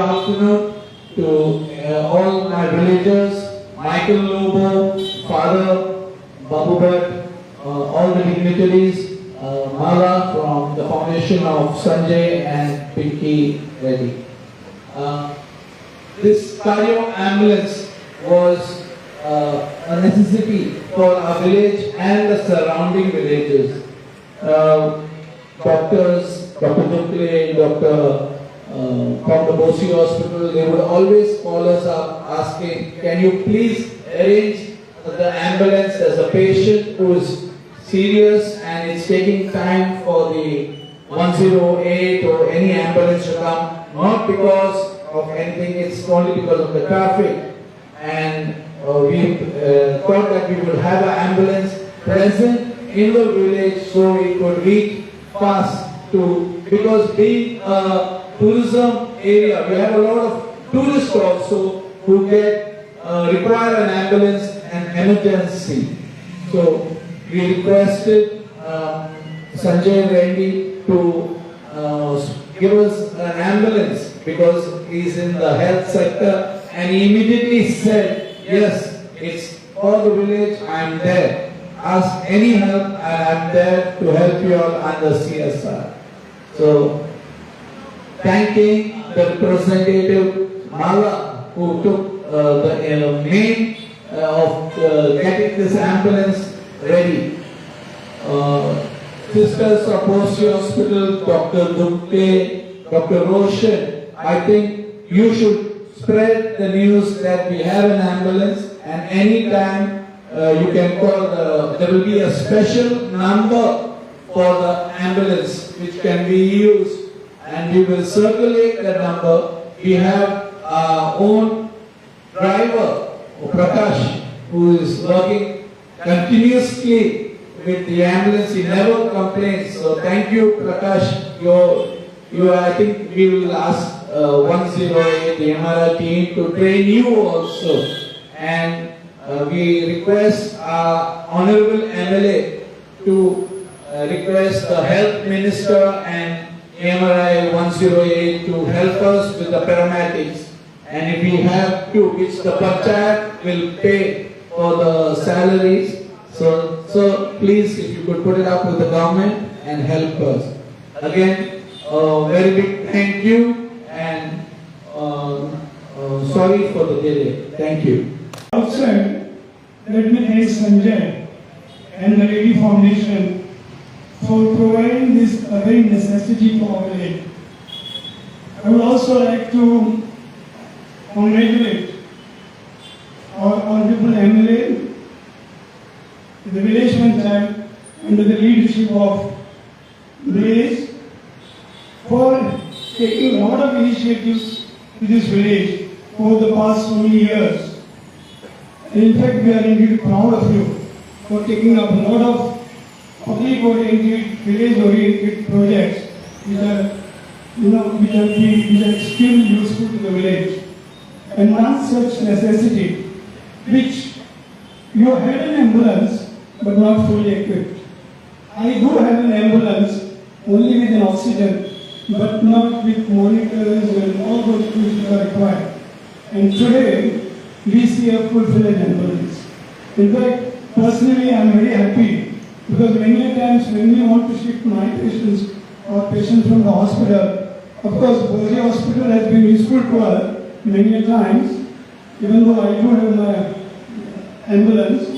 afternoon to all my villagers, Michael Lobo, Father Babu Bhatt, all the dignitaries, Mala from the foundation of Sanjay and Pinky Reddy. This cardio ambulance was a necessity for our village and the surrounding villages. Doctors, Dr. Dukle, Dr. From the Bosi Hospital, they would always call us up asking, can you please arrange the ambulance? There's a patient who is serious and it's taking time for the 108 or any ambulance to come, not because of anything, it's only because of the traffic. And we thought that we would have an ambulance present in the village so we could reach fast to, because being a tourism area, we have a lot of tourists also who require an ambulance and emergency. So we requested Sanjay Reddy to give us an ambulance because he's in the health sector, and he immediately said, yes, it's for the village, I'm there. Ask any help and I'm there to help you all under CSR. So, thanking the representative Mala who took the main of getting this ambulance ready. Sisters of Bosi Hospital, Dr. Dukle, Dr. Roshan, I think you should spread the news that we have an ambulance, and anytime you can call, there will be a special number for the ambulance which can be used, and we will circulate the number. We have our own driver, Prakash, who is working continuously with the ambulance. He never complains. So thank you, Prakash. I think we will ask 108, the MRI team, to train you also. And we request our Honorable MLA to request the Health Minister and MRI 108 to help us with the paramedics. And if we have to, which the Panchayat will pay for the salaries. So please, if you could put it up with the government and help us. Again, a very big thank you, and sorry for the delay. Thank you. Outside, let me thank Sanjay and the Reddy Foundation for providing this very necessity for our village. I would also like to congratulate our Honorable MLA, the village panchayat, under the leadership of Blaze, for taking a lot of initiatives to this village over the past so many years. And in fact, we are indeed proud of you for taking up a lot of public-oriented, village-oriented projects which are extremely useful to the village. And one such necessity, which you had an ambulance but not fully equipped. I do have an ambulance only with an oxygen, but not with monitors and all those things which are required. And today, we see a full-fledged ambulance. In fact, personally, I am very happy because many times when we want to shift my patients or patients from the hospital, of course, Bosi Hospital has been useful to us many times, even though I do have my ambulance.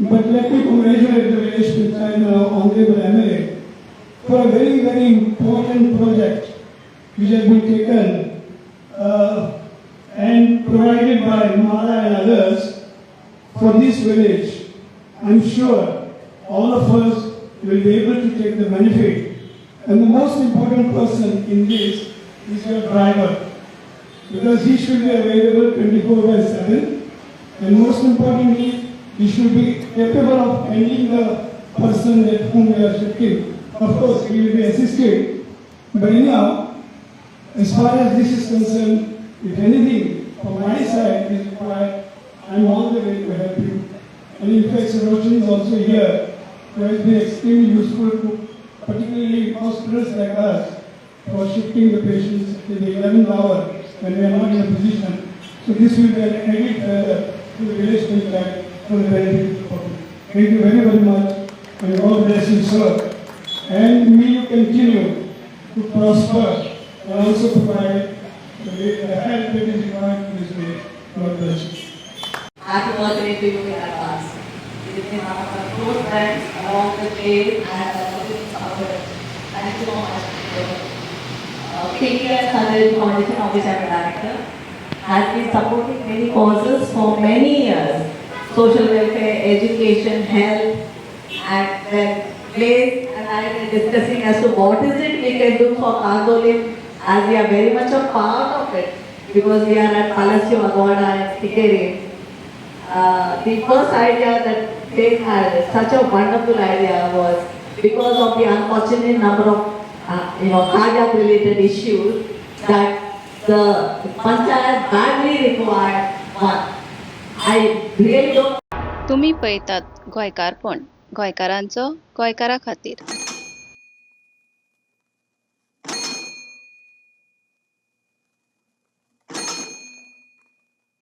But let me congratulate the village panchayat and Honorable MLA for a very, very important project which has been taken and provided by Mala and others for this village. I'm sure all of us will be able to take the benefit. And the most important person in this is your driver, because he should be available 24/7, and most importantly, he should be capable of handling the person at whom we are shifting. Of course, he will be assisted, but anyhow, as far as this is concerned, if anything from my side is required, I am all the way to help you. And in fact, Sir Roshan is also here, who has been extremely useful to particularly hospitals like us for shifting the patients in the 11th hour when we are not in a position. So this will be an added to the relational track for the benefit of the public. Thank you very, very much, and God bless you, sir. And may you continue to prosper and also provide the help that is required in this way. God bless you. Happy birthday to you in advance. It has been one of my close friends along the way and thank you so much. KPS College Foundation, of which I am a director, has been supporting many causes for many years. Social welfare, education, health, and then place, and I have been discussing as to what is it we can do for Cardolim, as we are very much a part of it, because we are at Palacio Aguada and Tikeri. The first idea that they had, such a wonderful idea, was because of the unfortunate number of cardiac related issues that the panchayat badly required one. I really don't. तुम्ही पळयतात गोंयकारपण, गोंयकारांचो गोंयकारा खातीर.